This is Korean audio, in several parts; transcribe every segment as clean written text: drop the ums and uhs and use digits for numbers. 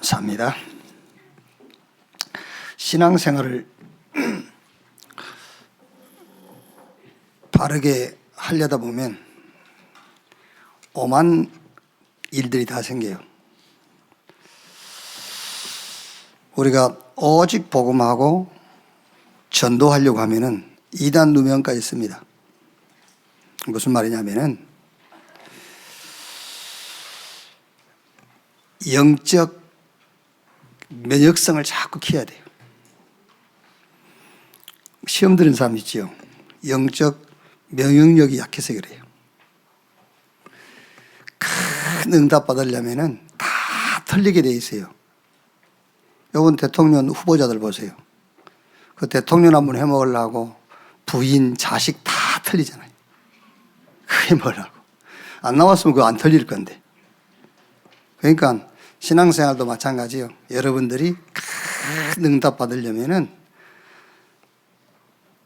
감사합니다. 신앙생활을 바르게 하려다 보면 오만 일들이 다 생겨요. 우리가 오직 복음하고 전도하려고 하면은 이단 누명까지 씁니다. 무슨 말이냐면은 영적 면역성을 자꾸 키워야 돼요. 시험 드는 사람 있지요. 영적 면역력이 약해서 그래요. 큰 응답 받으려면은 다 틀리게 돼 있어요. 요번 대통령 후보자들 보세요. 그 대통령 한번 해먹으려고 부인, 자식 다 틀리잖아요. 그게 뭐라고. 안 나왔으면 그거 안 틀릴 건데. 그러니까 신앙생활도 마찬가지요. 여러분들이 큰 응답 받으려면은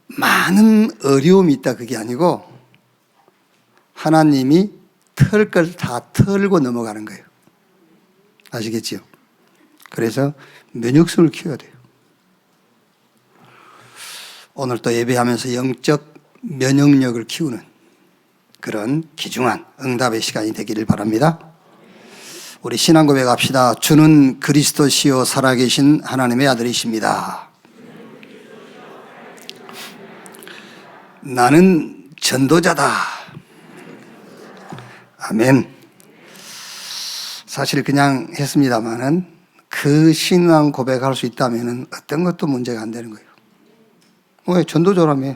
많은 어려움이 있다 그게 아니고 하나님이 틀 걸 다 털고 넘어가는 거예요. 아시겠지요? 그래서 면역성을 키워야 돼요. 오늘 또 예배하면서 영적 면역력을 키우는 그런 귀중한 응답의 시간이 되기를 바랍니다. 우리 신앙 고백합시다. 주는 그리스도시요 살아계신 하나님의 아들이십니다. 나는 전도자다. 아멘. 사실 그냥 했습니다마는 그 신앙 고백할 수 있다면 어떤 것도 문제가 안 되는 거예요. 왜? 전도자라며.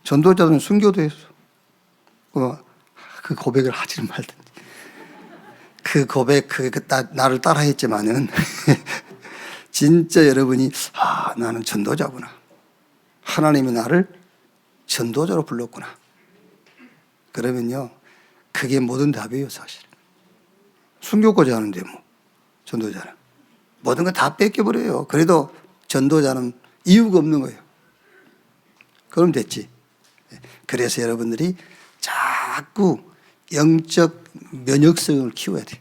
전도자는 순교도 했어. 그 고백을 하지는 말든지. 그 고백, 나를 따라 했지만은, 진짜 여러분이, 나는 전도자구나. 하나님이 나를 전도자로 불렀구나. 그러면요, 그게 모든 답이에요, 사실. 순교까지 하는데, 전도자는. 모든 거 다 뺏겨버려요. 그래도 전도자는 이유가 없는 거예요. 그럼 됐지. 그래서 여러분들이 자꾸 영적 면역성을 키워야 돼요.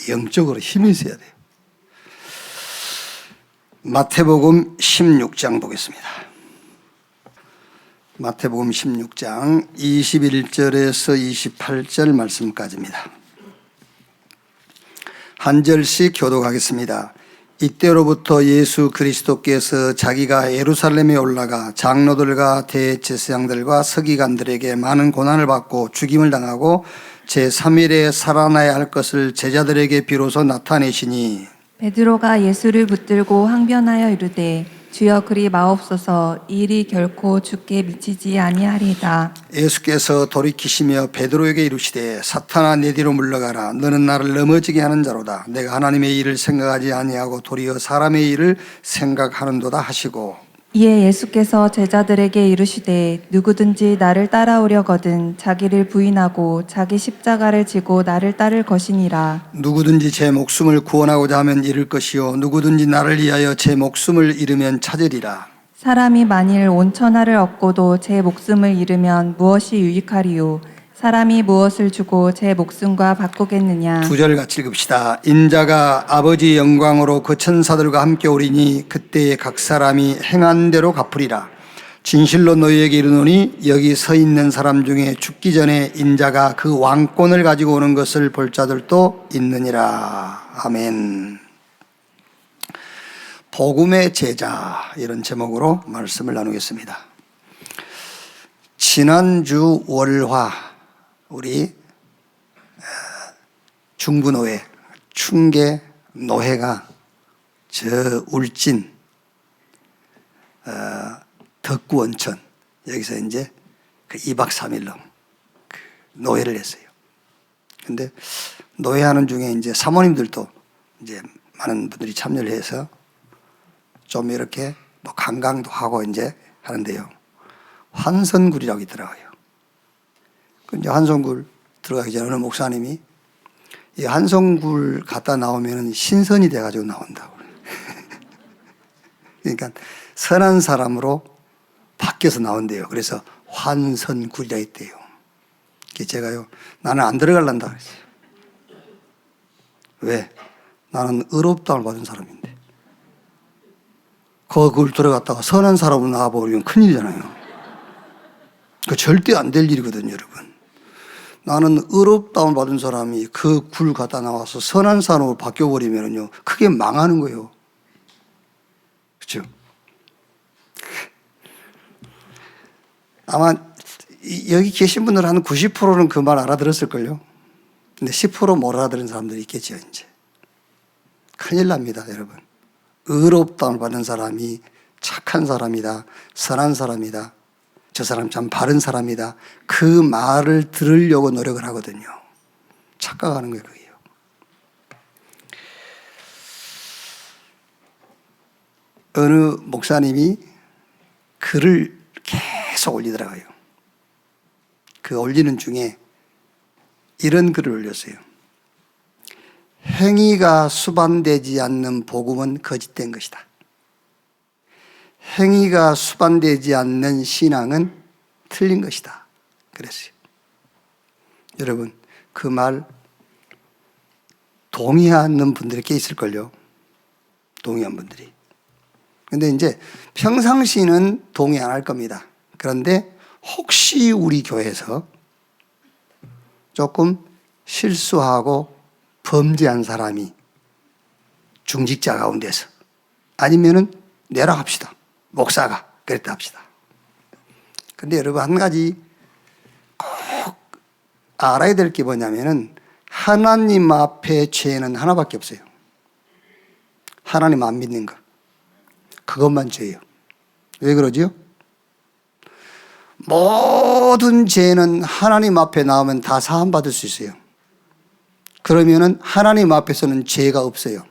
영적으로 힘이 있어야 돼요. 마태복음 16장 보겠습니다. 마태복음 16장 21절에서 28절 말씀까지입니다. 한 절씩 교독하겠습니다. 이때로부터 예수 그리스도께서 자기가 예루살렘에 올라가 장로들과 대제사장들과 서기관들에게 많은 고난을 받고 죽임을 당하고 제3일에 살아나야 할 것을 제자들에게 비로소 나타내시니 베드로가 예수를 붙들고 항변하여 이르되 주여 그리 마옵소서 이 일이 결코 주께 미치지 아니하리이다. 예수께서 돌이키시며 베드로에게 이르시되 사탄아 내 뒤로 물러가라. 너는 나를 넘어지게 하는 자로다. 내가 하나님의 일을 생각하지 아니하고 도리어 사람의 일을 생각하는도다 하시고 이에 예수께서 제자들에게 이르시되 누구든지 나를 따라오려거든 자기를 부인하고 자기 십자가를 지고 나를 따를 것이니라. 누구든지 제 목숨을 구원하고자 하면 잃을 것이요 누구든지 나를 위하여 제 목숨을 잃으면 찾으리라. 사람이 만일 온 천하를 얻고도 제 목숨을 잃으면 무엇이 유익하리요? 사람이 무엇을 주고 제 목숨과 바꾸겠느냐? 2절 같이 읽읍시다. 인자가 아버지 영광으로 그 천사들과 함께 오리니 그때에 각 사람이 행한 대로 갚으리라. 진실로 너희에게 이르노니 여기 서 있는 사람 중에 죽기 전에 인자가 그 왕권을 가지고 오는 것을 볼 자들도 있느니라. 아멘. 복음의 제자 이런 제목으로 말씀을 나누겠습니다. 지난주 월화 우리 중부노회, 충계 노회가 저 울진 덕구원천 여기서 이제 그 2박 3일로 그 노회를 했어요. 근데 노회하는 중에 이제 사모님들도 이제 많은 분들이 참여를 해서 좀 이렇게 뭐 관광도 하고 이제 하는데요. 환선굴이라고 있더라고요. 이제 한성굴 들어가기 전에 어느 목사님이 이 한성굴 갔다 나오면 신선이 돼가지고 나온다고. 그러니까 선한 사람으로 바뀌어서 나온대요. 그래서 환선굴이라 했대요. 제가요, 나는 안 들어갈란다 그랬어요. 왜? 나는 의롭다함을 받은 사람인데 그걸 들어갔다가 선한 사람으로 나와버리면 큰일이잖아요. 그 절대 안 될 일이거든요, 여러분. 나는 의롭다함을 받은 사람이 그 굴 갔다 나와서 선한 사람으로 바뀌어버리면요, 크게 망하는 거예요. 그렇죠? 아마 여기 계신 분들 한 90%는 그 말 알아들었을걸요. 근데 10% 못 알아들은 사람들이 있겠죠, 이제. 큰일 납니다, 여러분. 의롭다함을 받는 사람이 착한 사람이다, 선한 사람이다, 저 사람 참 바른 사람이다, 그 말을 들으려고 노력을 하거든요. 착각하는 거예요, 그게요. 어느 목사님이 글을 계속 올리더라고요. 그 올리는 중에 이런 글을 올렸어요. 행위가 수반되지 않는 복음은 거짓된 것이다. 행위가 수반되지 않는 신앙은 틀린 것이다. 그랬어요. 여러분, 그 말 동의하는 분들이 꽤 있을걸요. 동의한 분들이. 근데 이제 평상시는 동의 안 할 겁니다. 그런데 혹시 우리 교회에서 조금 실수하고 범죄한 사람이 중직자 가운데서 아니면은 내라 합시다. 목사가 그랬다 합시다. 근데 여러분, 한 가지 꼭 알아야 될 게 뭐냐면은 하나님 앞에 죄는 하나밖에 없어요. 하나님 안 믿는 거. 그것만 죄예요. 왜 그러지요? 모든 죄는 하나님 앞에 나오면 다 사함받을 수 있어요. 그러면은 하나님 앞에서는 죄가 없어요.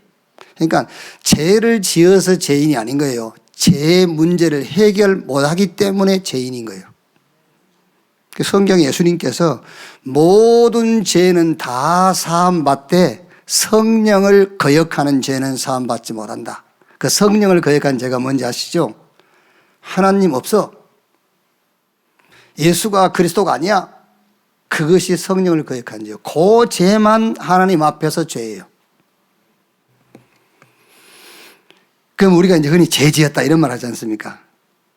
그러니까 죄를 지어서 죄인이 아닌 거예요. 죄 문제를 해결 못하기 때문에 죄인인 거예요. 성경에 예수님께서 모든 죄는 다 사함받되 성령을 거역하는 죄는 사함받지 못한다. 그 성령을 거역한 죄가 뭔지 아시죠? 하나님 없어. 예수가 그리스도가 아니야. 그것이 성령을 거역한 죄예요. 그 죄만 하나님 앞에서 죄예요. 그럼 우리가 이제 흔히 죄 지었다 이런 말 하지 않습니까?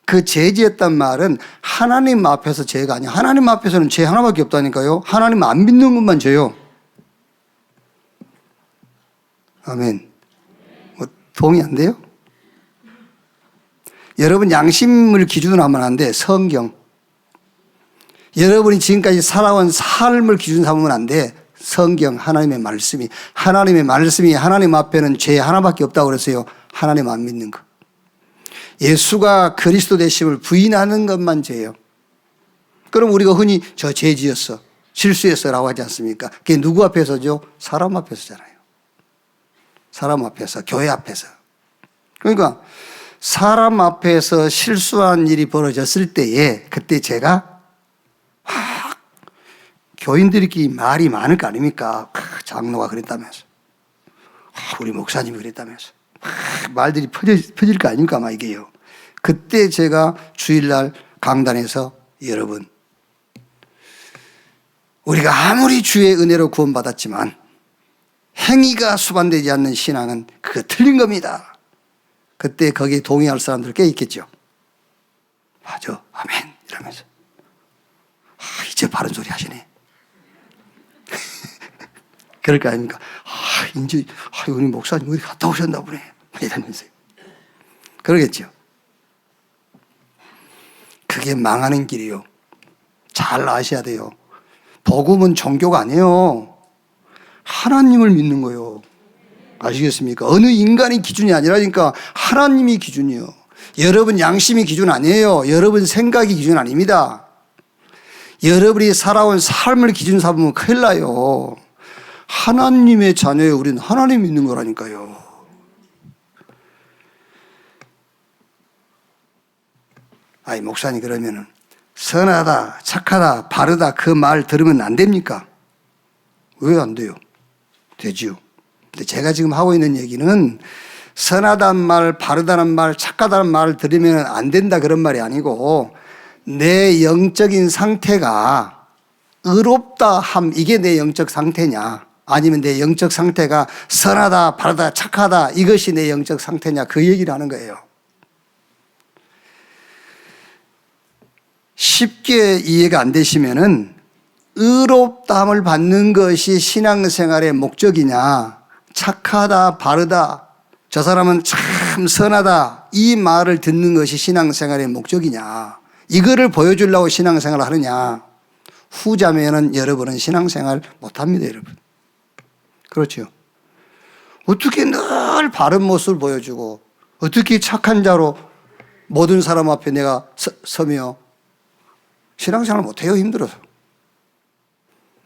그 죄 지었단 말은 하나님 앞에서 죄가 아니야. 하나님 앞에서는 죄 하나밖에 없다니까요. 하나님 안 믿는 것만 죄요. 아멘. 뭐 동의 안 돼요? 여러분 양심을 기준으로 하면 안 돼. 성경. 여러분이 지금까지 살아온 삶을 기준 삼으면 안 돼. 성경, 하나님의 말씀이 하나님 앞에는 죄 하나밖에 없다고 그랬어요. 하나님 안 믿는 거. 예수가 그리스도 되심을 부인하는 것만 죄예요. 그럼 우리가 흔히 저 죄 지었어, 실수했어 라고 하지 않습니까? 그게 누구 앞에서죠? 사람 앞에서잖아요. 사람 앞에서, 교회 앞에서. 그러니까 사람 앞에서 실수한 일이 벌어졌을 때에 그때 제가 교인들끼리 말이 많을 거 아닙니까? 장로가 그랬다면서, 우리 목사님이 그랬다면서 말들이 퍼질 거 아닙니까? 막 이게요. 그때 제가 주일날 강단에서 여러분, 우리가 아무리 주의 은혜로 구원받았지만 행위가 수반되지 않는 신앙은 그거 틀린 겁니다. 그때 거기에 동의할 사람들 꽤 있겠죠. 맞아, 아멘 이러면서 이제 바른 소리 하시네. 그럴 거 아닙니까? 이제 우리 목사님 어디 갔다 오셨나 보네 이러면서요. 그러겠죠. 그게 망하는 길이요. 잘 아셔야 돼요. 복음은 종교가 아니에요. 하나님을 믿는 거예요. 아시겠습니까? 어느 인간이 기준이 아니라니까 하나님이 기준이에요. 여러분 양심이 기준 아니에요. 여러분 생각이 기준 아닙니다. 여러분이 살아온 삶을 기준 삼으면 큰일 나요. 하나님의 자녀예요. 우리는 하나님 믿는 거라니까요. 아이 목사님 그러면은 선하다, 착하다, 바르다 그 말 들으면 안 됩니까? 왜 안 돼요? 되지요. 근데 제가 지금 하고 있는 얘기는 선하다는 말, 바르다는 말, 착하다는 말을 들으면 안 된다 그런 말이 아니고 내 영적인 상태가 의롭다 함, 이게 내 영적 상태냐? 아니면 내 영적 상태가 선하다, 바르다, 착하다 이것이 내 영적 상태냐 그 얘기를 하는 거예요. 쉽게 이해가 안 되시면은 의롭다함을 받는 것이 신앙생활의 목적이냐, 착하다, 바르다, 저 사람은 참 선하다 이 말을 듣는 것이 신앙생활의 목적이냐, 이거를 보여주려고 신앙생활을 하느냐, 후자면은 여러분은 신앙생활 못합니다, 여러분. 그렇죠. 어떻게 늘 바른 모습을 보여주고 어떻게 착한 자로 모든 사람 앞에 내가 서며 신앙생활 못해요, 힘들어서.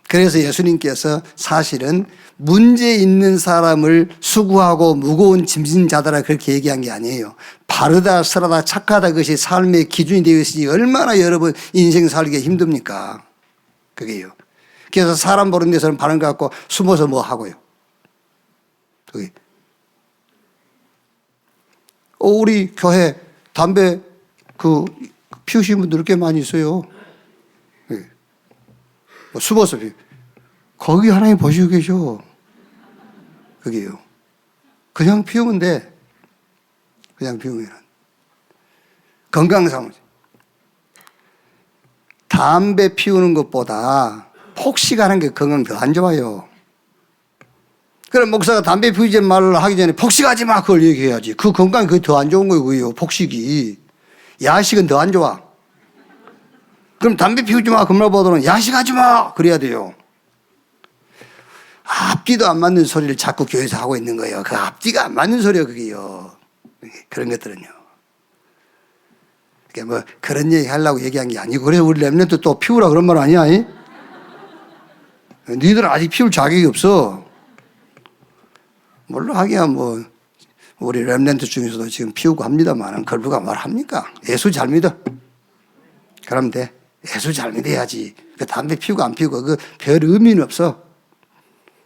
그래서 예수님께서 사실은 문제 있는 사람을 수고하고 무거운 짐진 자들아 그렇게 얘기한 게 아니에요. 바르다, 선하다, 착하다 그것이 삶의 기준이 되어 있으니 얼마나 여러분 인생 살기가 힘듭니까? 그게요. 그래서 사람 보는 데서는 바른 것 같고 숨어서 뭐 하고요. 그게. 우리 교회 담배 피우시는 분들 꽤 많이 있어요. 숨어서 거기 하나님 보시고 계셔. 그게요. 그냥 피우면 돼. 그냥 피우면. 건강상. 담배 피우는 것보다 폭식하는 게 건강 더 안 좋아요. 그럼 목사가 담배 피우지 말라 하기 전에 폭식하지 마 그걸 얘기해야지. 그 건강이 그게 더 안 좋은 거고요. 폭식이. 야식은 더 안 좋아. 그럼 담배 피우지 마 그 말보다는 야식하지 마 그래야 돼요. 앞뒤도 안 맞는 소리를 자꾸 교회에서 하고 있는 거예요. 그 앞뒤가 안 맞는 소리예요, 그게요. 그런 것들은요. 그러니까 뭐 그런 얘기 하려고 얘기한 게 아니고, 그래서 우리 렘넌트 또 피우라 그런 말 아니야? 너희들은 아직 피울 자격이 없어. 물론 하기야 뭐 우리 렘넌트 중에서도 지금 피우고 합니다만 그걸 누가 말합니까? 예수 잘 믿어. 그러면 돼. 예수 잘 믿어야지. 그 담배 피우고 안 피우고 그 별 의미는 없어.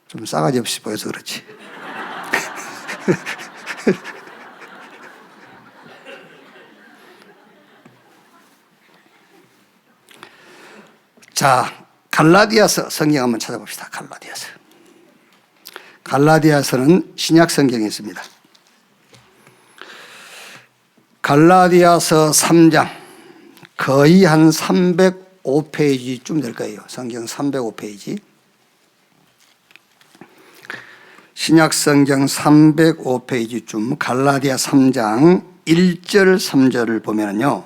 좀 싸가지 없이 보여서 그렇지. 자, 갈라디아서 성경 한번 찾아봅시다. 갈라디아서. 갈라디아서는 신약 성경에 있습니다. 갈라디아서 3장 거의 한 305페이지쯤 될 거예요. 성경 305페이지. 신약 성경 305페이지쯤 갈라디아 3장 1절 3절을 보면요.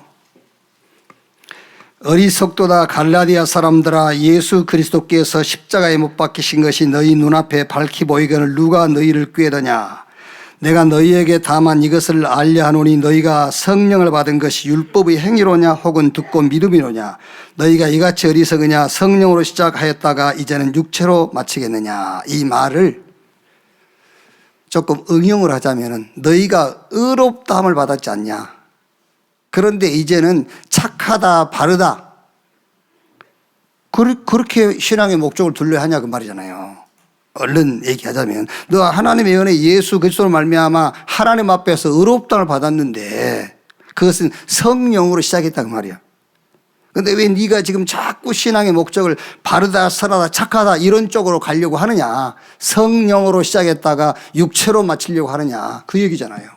어리석도다 갈라디아 사람들아, 예수 그리스도께서 십자가에 못 박히신 것이 너희 눈앞에 밝히 보이거늘 누가 너희를 꾀더냐. 내가 너희에게 다만 이것을 알려 하노니 너희가 성령을 받은 것이 율법의 행위로냐 혹은 듣고 믿음이로냐. 너희가 이같이 어리석으냐. 성령으로 시작하였다가 이제는 육체로 마치겠느냐. 이 말을 조금 응용을 하자면 너희가 의롭다함을 받았지 않냐. 그런데 이제는 착하다, 바르다. 그렇게 신앙의 목적을 둘러야 하냐 그 말이잖아요. 얼른 얘기하자면 너 하나님의 은혜 예수 그리스도로 말미암아 하나님 앞에서 의롭다함을 받았는데 그것은 성령으로 시작했다 그 말이야. 그런데 왜 네가 지금 자꾸 신앙의 목적을 바르다, 선하다, 착하다 이런 쪽으로 가려고 하느냐. 성령으로 시작했다가 육체로 마치려고 하느냐. 그 얘기잖아요.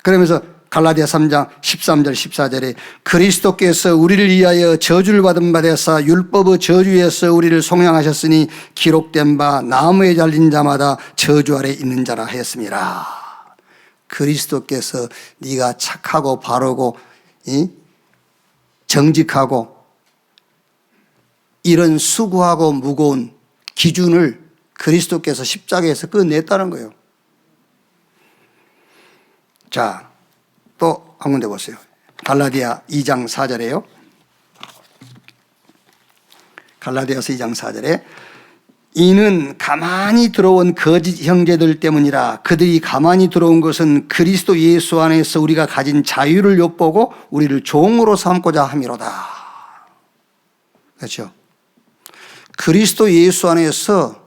그러면서 갈라디아 3장 13절 14절에 그리스도께서 우리를 위하여 저주를 받은 바 되사 율법의 저주에서 우리를 속량하셨으니 기록된 바 나무에 잘린 자마다 저주 아래 있는 자라 하였습니다. 그리스도께서 네가 착하고 바르고 정직하고 이런 수고하고 무거운 기준을 그리스도께서 십자가에서 끝냈다는 거예요. 자, 또 한 군데 보세요. 갈라디아 2장 4절에요. 갈라디아서 2장 4절에 이는 가만히 들어온 거짓 형제들 때문이라. 그들이 가만히 들어온 것은 그리스도 예수 안에서 우리가 가진 자유를 엿보고 우리를 종으로 삼고자 함이로다. 그렇죠? 그리스도 예수 안에서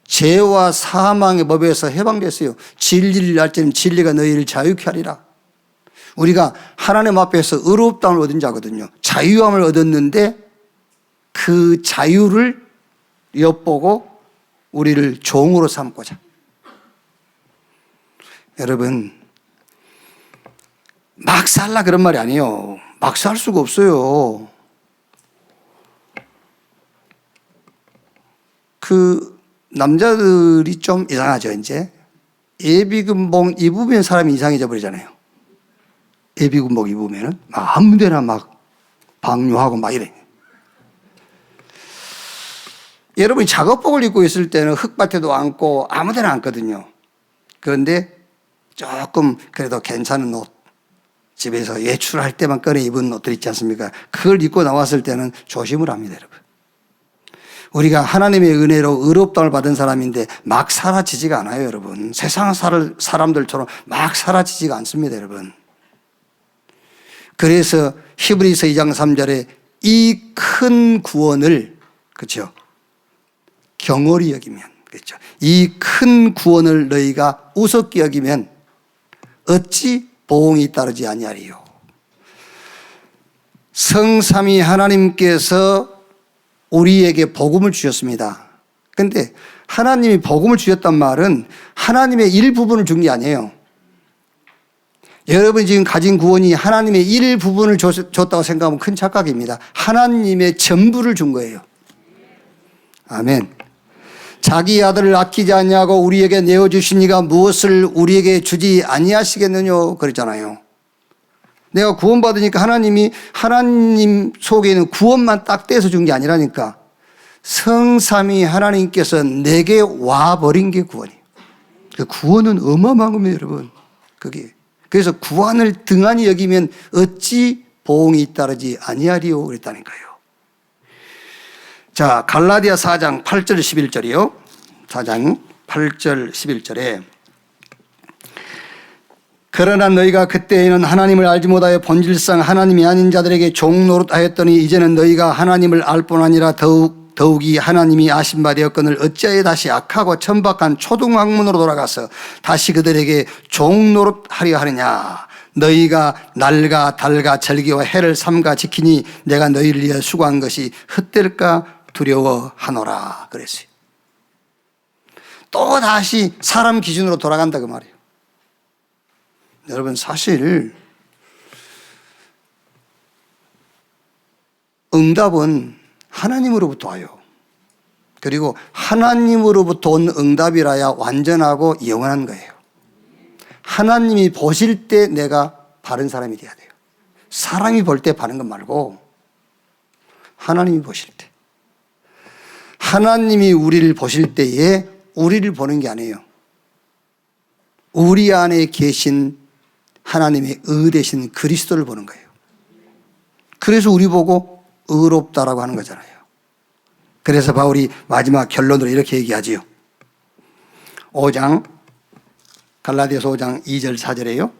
죄와 사망의 법에서 해방됐어요. 진리를 알지는 진리가 너희를 자유케 하리라. 우리가 하나님 앞에서 의롭다함을 얻은 자거든요. 자유함을 얻었는데 그 자유를 엿보고 우리를 종으로 삼고자. 여러분, 막 살라 그런 말이 아니에요. 막 살 수가 없어요. 그 남자들이 좀 이상하죠. 이제 예비군복 입으면 사람이 이상해져 버리잖아요. 예비군복 입으면은 막 아무 데나 막 방뇨하고 막 이래. 여러분이 작업복을 입고 있을 때는 흙밭에도 앉고 아무 데나 앉거든요. 그런데 조금 그래도 괜찮은 옷, 집에서 외출할 때만 꺼내 입은 옷들 있지 않습니까? 그걸 입고 나왔을 때는 조심을 합니다, 여러분. 우리가 하나님의 은혜로 의롭다움을 받은 사람인데 막 사라지지가 않아요, 여러분. 세상 사람들처럼 막 사라지지가 않습니다, 여러분. 그래서 히브리서 2장 3절에 이 큰 구원을, 그렇죠? 경홀히 여기면, 그렇죠? 이 큰 구원을 너희가 우습게 여기면 어찌 보응이 따르지 아니하리요. 성삼위 하나님께서 우리에게 복음을 주셨습니다. 그런데 하나님이 복음을 주셨단 말은 하나님의 일부분을 준 게 아니에요. 여러분이 지금 가진 구원이 하나님의 일부분을 줬다고 생각하면 큰 착각입니다. 하나님의 전부를 준 거예요. 아멘. 자기 아들을 아끼지 아니하고 우리에게 내어주시니가 무엇을 우리에게 주지 아니하시겠느냐 그랬잖아요. 내가 구원받으니까 하나님이 하나님 속에 있는 구원만 딱 떼서 준 게 아니라니까. 성삼위 하나님께서 내게 와버린 게 구원이에요. 그 구원은 어마어마한 겁니다, 여러분. 그게. 그래서 구원을 등한히 여기면 어찌 보응이 따르지 아니하리요 그랬다니까요. 자, 갈라디아 4장 8절 11절이요. 4장 8절 11절에 그러나 너희가 그때에는 하나님을 알지 못하여 본질상 하나님이 아닌 자들에게 종노릇하였더니 이제는 너희가 하나님을 알 뿐 아니라 더욱이 하나님이 아신 바 되었거늘 어찌하여 다시 악하고 천박한 초등학문으로 돌아가서 다시 그들에게 종노릇하려 하느냐. 너희가 날과 달과 절기와 해를 삼가 지키니 내가 너희를 위하여 수고한 것이 헛될까 두려워하노라 그랬어요. 또 다시 사람 기준으로 돌아간다 그 말이에요. 여러분, 사실 응답은 하나님으로부터 와요. 그리고 하나님으로부터 온 응답이라야 완전하고 영원한 거예요. 하나님이 보실 때 내가 바른 사람이 돼야 돼요. 사람이 볼 때 바른 것 말고 하나님이 보실 때. 하나님이 우리를 보실 때에 우리를 보는 게 아니에요. 우리 안에 계신 하나님의 의 되신 그리스도를 보는 거예요. 그래서 우리 보고 의롭다라고 하는 거잖아요. 그래서 바울이 마지막 결론으로 이렇게 얘기하지요. 5장 갈라디아서 5장 2절 4절에요.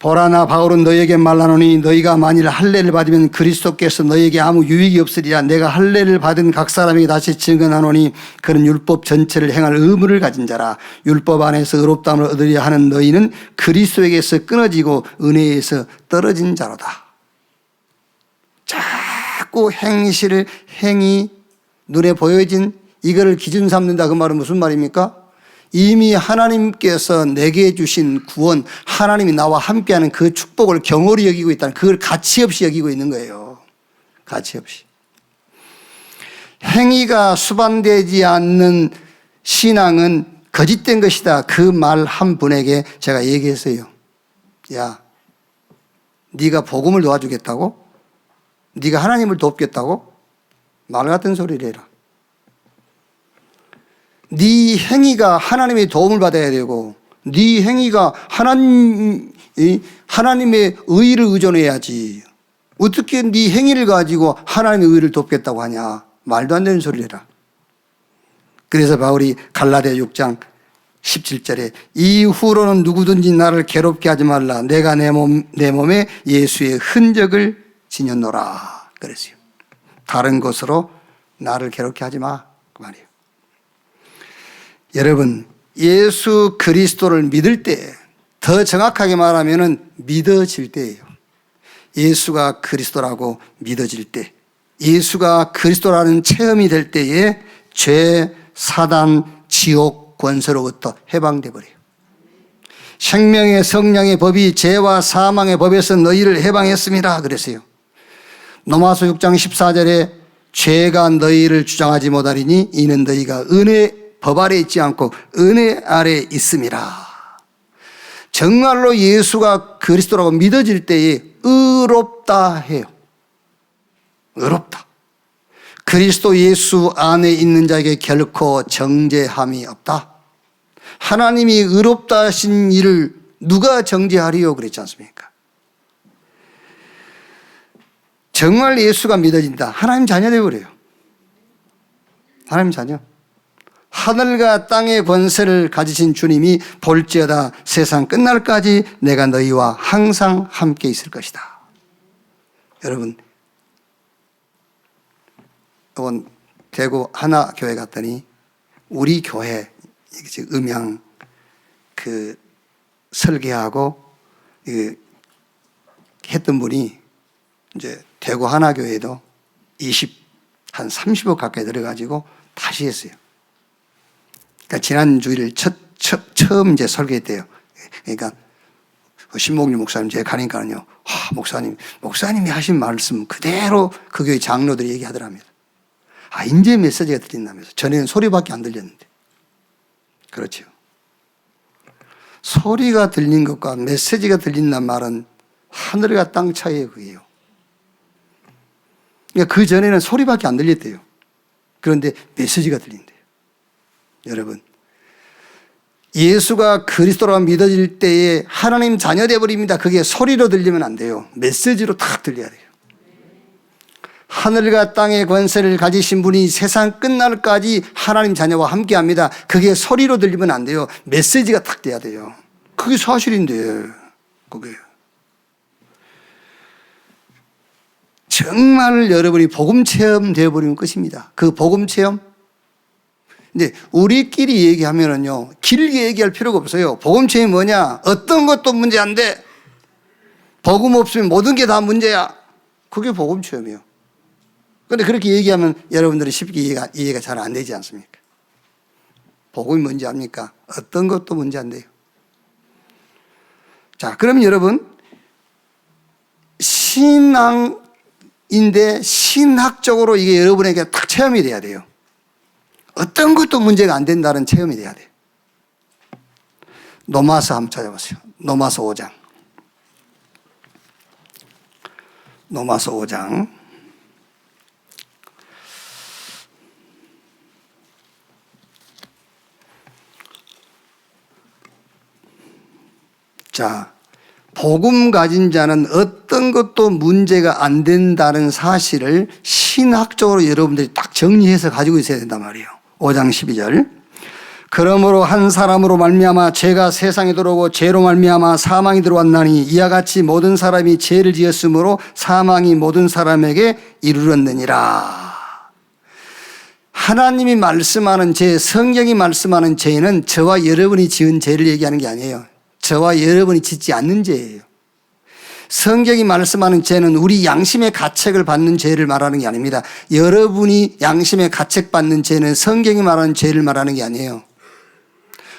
보라 나 바울은 너희에게 말하노니 너희가 만일 할례를 받으면 그리스도께서 너희에게 아무 유익이 없으리라. 내가 할례를 받은 각 사람에게 다시 증언하노니 그는 율법 전체를 행할 의무를 가진 자라. 율법 안에서 의롭다함을 얻으려 하는 너희는 그리스도에게서 끊어지고 은혜에서 떨어진 자로다. 자꾸 행이 눈에 보여진 이거를 기준 삼는다. 그 말은 무슨 말입니까? 이미 하나님께서 내게 주신 구원, 하나님이 나와 함께하는 그 축복을 경홀히 여기고 있다는, 그걸 가치 없이 여기고 있는 거예요. 가치 없이. 행위가 수반되지 않는 신앙은 거짓된 것이다. 그 말 한 분에게 제가 얘기했어요. 야, 네가 복음을 도와주겠다고? 네가 하나님을 돕겠다고? 말 같은 소리를 해라. 네 행위가 하나님의 도움을 받아야 되고 네 행위가 하나님의 의를 의존해야지. 어떻게 네 행위를 가지고 하나님의 의를 돕겠다고 하냐. 말도 안 되는 소리를 해라. 그래서 바울이 갈라디아 6장 17절에 이후로는 누구든지 나를 괴롭게 하지 말라. 내가 내 몸에 예수의 흔적을 지녔노라 그랬어요. 다른 것으로 나를 괴롭게 하지 마 그 말이에요. 여러분, 예수 그리스도를 믿을 때, 더 정확하게 말하면 믿어질 때예요. 예수가 그리스도라고 믿어질 때, 예수가 그리스도라는 체험이 될 때에 죄, 사단, 지옥 권세로부터 해방돼 버려요. 생명의 성령의 법이 죄와 사망의 법에서 너희를 해방했습니다 그랬어요. 로마서 6장 14절에 죄가 너희를 주장하지 못하리니 이는 너희가 은혜 법 아래 있지 않고 은혜 아래 있음이라. 정말로 예수가 그리스도라고 믿어질 때에 의롭다 해요. 의롭다. 그리스도 예수 안에 있는 자에게 결코 정죄함이 없다. 하나님이 의롭다 하신 일을 누가 정죄하리요 그랬지 않습니까? 정말 예수가 믿어진다. 하나님 자녀 되어버려요. 하나님 자녀. 하늘과 땅의 권세를 가지신 주님이 볼지어다 세상 끝날까지 내가 너희와 항상 함께 있을 것이다. 여러분, 이번 대구 하나교회 갔더니 우리 교회 음향 설계하고 했던 분이 이제 대구 하나교회에도 한 30억 가까이 들어가지고 다시 했어요. 그러니까 지난 주일을 처음 이제 설계했대요. 그러니까 신목일 목사님 제가 가니까요. 목사님이 하신 말씀 그대로 그 교회 장로들이 얘기하더랍니다. 이제 메시지가 들린다면서. 전에는 소리밖에 안 들렸는데. 그렇죠. 소리가 들린 것과 메시지가 들린다는 말은 하늘과 땅 차이예요, 그게요. 그러니까 그 전에는 소리밖에 안 들렸대요. 그런데 메시지가 들린대요. 여러분, 예수가 그리스도라고 믿어질 때에 하나님 자녀 되어버립니다. 그게 소리로 들리면 안 돼요. 메시지로 탁 들려야 돼요. 하늘과 땅의 권세를 가지신 분이 세상 끝날까지 하나님 자녀와 함께합니다. 그게 소리로 들리면 안 돼요. 메시지가 탁 돼야 돼요. 그게 사실인데 그게 정말 여러분이 복음 체험 되어버리면 끝입니다. 그 복음 체험 근데 우리끼리 얘기하면은요 길게 얘기할 필요가 없어요. 복음 체험이 뭐냐? 어떤 것도 문제 안 돼. 복음 없으면 모든 게 다 문제야. 그게 복음 체험이에요. 그런데 그렇게 얘기하면 여러분들이 쉽게 이해가 잘 안 되지 않습니까? 복음이 뭔지 압니까? 어떤 것도 문제 안 돼요. 자, 그럼 여러분 신앙인데 신학적으로 이게 여러분에게 딱 체험이 돼야 돼요. 어떤 것도 문제가 안 된다는 체험이 돼야 돼요. 로마서 한번 찾아보세요. 로마서 5장. 로마서 5장. 자, 복음 가진 자는 어떤 것도 문제가 안 된다는 사실을 신학적으로 여러분들이 딱 정리해서 가지고 있어야 된단 말이에요. 5장 12절. 그러므로 한 사람으로 말미암아 죄가 세상에 들어오고 죄로 말미암아 사망이 들어왔나니 이와 같이 모든 사람이 죄를 지었으므로 사망이 모든 사람에게 이르렀느니라. 하나님이 말씀하는 죄, 성경이 말씀하는 죄는 저와 여러분이 지은 죄를 얘기하는 게 아니에요. 저와 여러분이 짓지 않는 죄예요. 성경이 말씀하는 죄는 우리 양심의 가책을 받는 죄를 말하는 게 아닙니다. 여러분이 양심의 가책 받는 죄는 성경이 말하는 죄를 말하는 게 아니에요.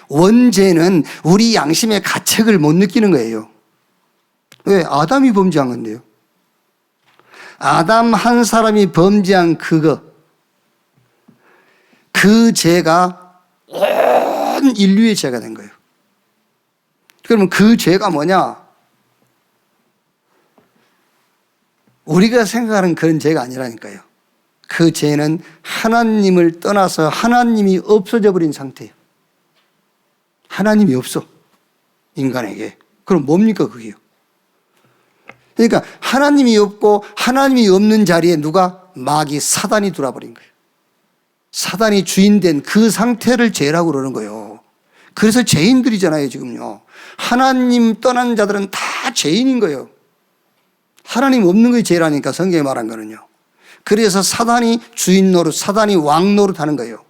원죄는 우리 양심의 가책을 못 느끼는 거예요. 왜? 아담이 범죄한 건데요. 아담 한 사람이 범죄한 그 죄가 온 인류의 죄가 된 거예요. 그러면 그 죄가 뭐냐? 우리가 생각하는 그런 죄가 아니라니까요. 그 죄는 하나님을 떠나서 하나님이 없어져 버린 상태예요. 하나님이 없어, 인간에게. 그럼 뭡니까 그게요? 그러니까 하나님이 없고 하나님이 없는 자리에 누가? 마귀 사단이 들어와버린 거예요. 사단이 주인된 그 상태를 죄라고 그러는 거예요. 그래서 죄인들이잖아요 지금요. 하나님 떠난 자들은 다 죄인인 거예요. 하나님 없는 것이 죄라니까 성경에 말한 거는요. 그래서 사단이 주인 노릇, 사단이 왕 노릇 하는 거예요.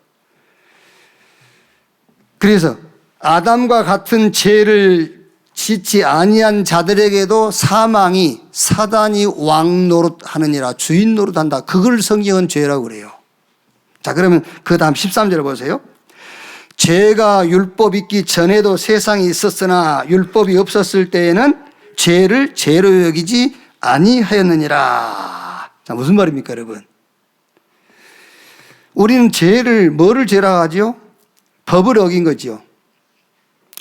그래서 아담과 같은 죄를 짓지 아니한 자들에게도 사망이 사단이 왕 노릇 하느니라, 주인 노릇 한다. 그걸 성경은 죄라고 그래요. 자, 그러면 그 다음 13절 보세요. 죄가 율법 있기 전에도 세상에 있었으나 율법이 없었을 때에는 죄를 죄로 여기지 아니하였느니라. 자, 무슨 말입니까, 여러분? 우리는 죄를 뭐를 죄라 하죠? 법을 어긴 거죠.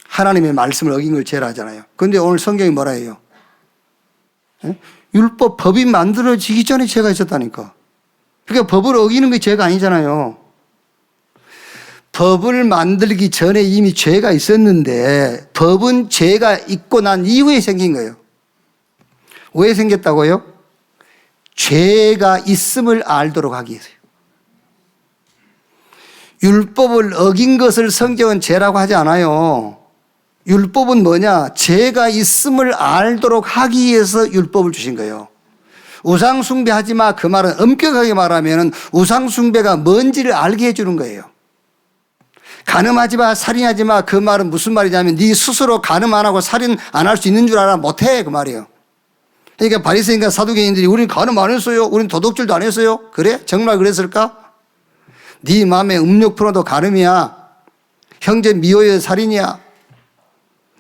하나님의 말씀을 어긴 걸 죄라 하잖아요. 그런데 오늘 성경이 뭐라 해요? 율법 법이 만들어지기 전에 죄가 있었다니까. 그러니까 법을 어기는 게 죄가 아니잖아요. 법을 만들기 전에 이미 죄가 있었는데 법은 죄가 있고 난 이후에 생긴 거예요. 왜 생겼다고요? 죄가 있음을 알도록 하기 위해서요. 율법을 어긴 것을 성경은 죄라고 하지 않아요. 율법은 뭐냐? 죄가 있음을 알도록 하기 위해서 율법을 주신 거예요. 우상숭배하지 마, 그 말은 엄격하게 말하면 우상숭배가 뭔지를 알게 해주는 거예요. 간음하지 마, 살인하지 마, 그 말은 무슨 말이냐면 네 스스로 간음 안 하고 살인 안 할 수 있는 줄 알아? 못해, 그 말이에요. 그러니까 바리새인과 사두개인들이 우리는 간음 안 했어요, 우리는 도둑질도 안 했어요. 그래? 정말 그랬을까? 네 마음에 음욕 풀어도 간음이야. 형제 미워해 살인이야.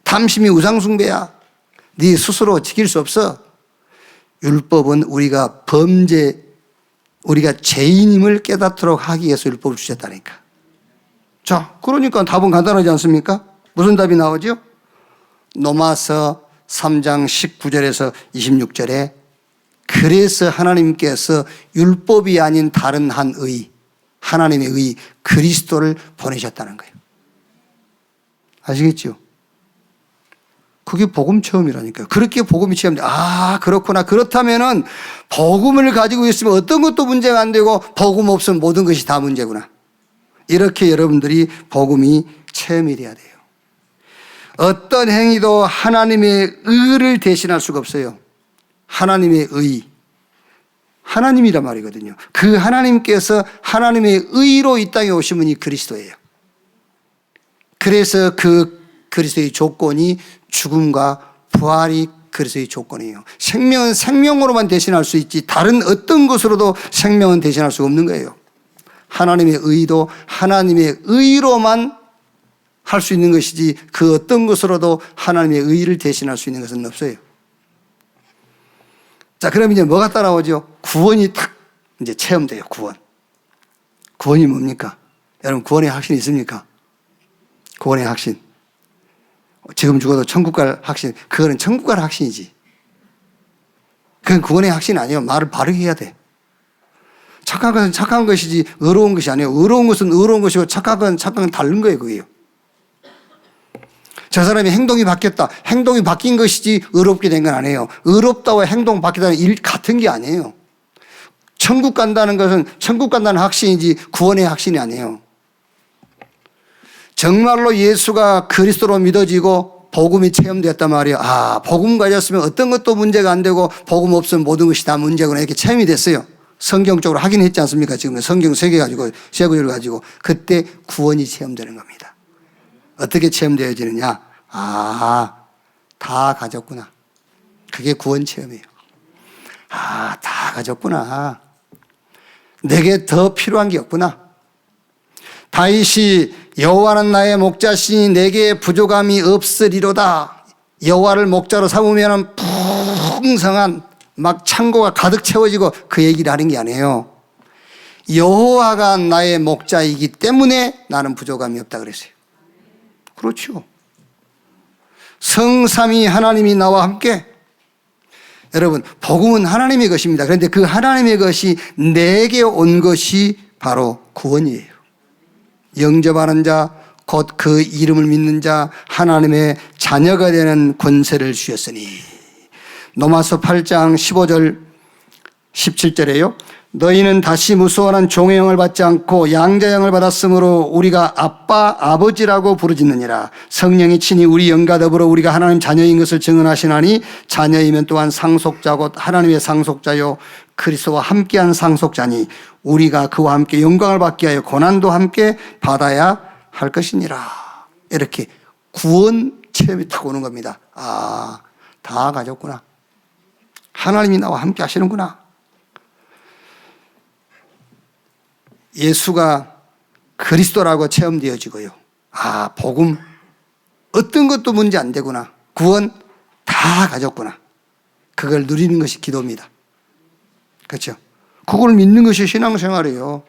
탐심이 우상숭배야. 네 스스로 지킬 수 없어. 율법은 우리가 우리가 죄인임을 깨닫도록 하기 위해서 율법을 주셨다니까. 자, 그러니까 답은 간단하지 않습니까? 무슨 답이 나오죠? 로마서 3장 19절에서 26절에 그래서 하나님께서 율법이 아닌 다른 한 의, 하나님의 의 그리스도를 보내셨다는 거예요. 아시겠죠? 그게 복음 체험이라니까요. 그렇게 복음이 체험돼. 아, 그렇구나. 그렇다면은 복음을 가지고 있으면 어떤 것도 문제가 안 되고 복음 없으면 모든 것이 다 문제구나. 이렇게 여러분들이 복음이 체험이 돼야 돼요. 어떤 행위도 하나님의 의를 대신할 수가 없어요. 하나님의 의. 하나님이란 말이거든요. 그 하나님께서 하나님의 의로 이 땅에 오신 분이 그리스도예요. 그래서 그 그리스도의 조건이 죽음과 부활이 그리스도의 조건이에요. 생명은 생명으로만 대신할 수 있지 다른 어떤 것으로도 생명은 대신할 수가 없는 거예요. 하나님의 의도 하나님의 의로만 할 수 있는 것이지 그 어떤 것으로도 하나님의 의를 대신할 수 있는 것은 없어요. 자, 그럼 이제 뭐가 따라오죠? 구원이 탁 이제 체험돼요. 구원. 구원이 뭡니까? 여러분, 구원의 확신이 있습니까? 구원의 확신. 지금 죽어도 천국 갈 확신. 그거는 천국 갈 확신이지. 그건 구원의 확신이 아니에요. 말을 바르게 해야 돼. 착한 것은 착한 것이지 의로운 것이 아니에요. 의로운 것은 의로운 것이고 착한 건 착한 건 다른 거예요. 그게요. 저 사람이 행동이 바뀌었다. 행동이 바뀐 것이지 의롭게 된 건 아니에요. 의롭다와 행동 바뀌다는 일 같은 게 아니에요. 천국 간다는 것은 천국 간다는 확신이지 구원의 확신이 아니에요. 정말로 예수가 그리스도로 믿어지고 복음이 체험되었단 말이에요. 아, 복음 가졌으면 어떤 것도 문제가 안 되고 복음 없으면 모든 것이 다 문제구나 이렇게 체험이 됐어요. 성경적으로 확인했지 않습니까? 지금 성경 세 개 가지고 세 구절 가지고 그때 구원이 체험되는 겁니다. 어떻게 체험되어지느냐? 아, 다 가졌구나. 그게 구원 체험이에요. 아, 다 가졌구나. 내게 더 필요한 게 없구나. 다윗이 여호와는 나의 목자시니 내게 부족함이 없으리로다. 여호와를 목자로 삼으면 풍성한 막 창고가 가득 채워지고 그 얘기를 하는 게 아니에요. 여호와가 나의 목자이기 때문에 나는 부족함이 없다 그랬어요. 그렇죠. 성삼위 하나님이 나와 함께. 여러분, 복음은 하나님의 것입니다. 그런데 그 하나님의 것이 내게 온 것이 바로 구원이에요. 영접하는 자, 곧 그 이름을 믿는 자, 하나님의 자녀가 되는 권세를 주셨으니. 로마서 8장 15절 17절에요. 너희는 다시 무수원한 종의 영을 받지 않고 양자 영을 받았으므로 우리가 아빠 아버지라고 부르짖느니라. 성령이 친히 우리 영과 더불어 우리가 하나님 자녀인 것을 증언하시나니 자녀이면 또한 상속자고 하나님의 상속자요 그리스도와 함께한 상속자니 우리가 그와 함께 영광을 받게 하여 고난도 함께 받아야 할 것이니라. 이렇게 구원 체험이 딱 오는 겁니다. 아, 다 가졌구나. 하나님이 나와 함께 하시는구나. 예수가 그리스도라고 체험되어지고요. 아, 복음 어떤 것도 문제 안 되구나. 구원 다 가졌구나. 그걸 누리는 것이 기도입니다. 그렇죠? 그걸 믿는 것이 신앙생활이에요.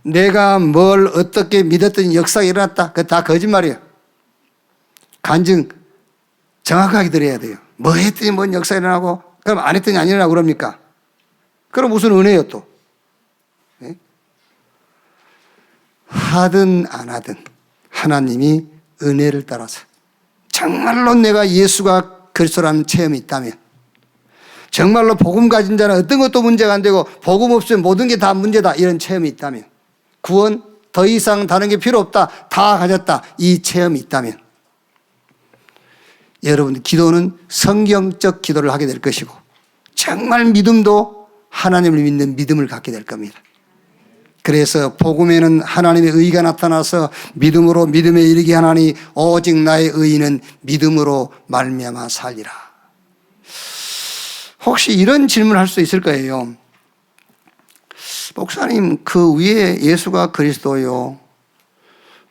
내가 뭘 어떻게 믿었더니 역사가 일어났다. 그거 다 거짓말이에요. 간증 정확하게 들어야 돼요. 뭐 했더니 뭔 역사가 일어나고 그럼 안 했더니 안 일어나고 그럽니까? 그럼 무슨 은혜요 또? 네? 하든 안 하든 하나님이 은혜를 따라서 정말로 내가 예수가 그리스도라는 체험이 있다면, 정말로 복음 가진 자는 어떤 것도 문제가 안 되고 복음 없으면 모든 게 다 문제다 이런 체험이 있다면, 구원 더 이상 다른 게 필요 없다 다 가졌다 이 체험이 있다면, 여러분 기도는 성경적 기도를 하게 될 것이고 정말 믿음도 하나님을 믿는 믿음을 갖게 될 겁니다. 그래서 복음에는 하나님의 의가 나타나서 믿음으로 믿음에 이르게 하나니 오직 나의 의는 믿음으로 말미암아 살리라. 혹시 이런 질문을 할 수 있을 거예요. 목사님, 그 위에 예수가 그리스도요,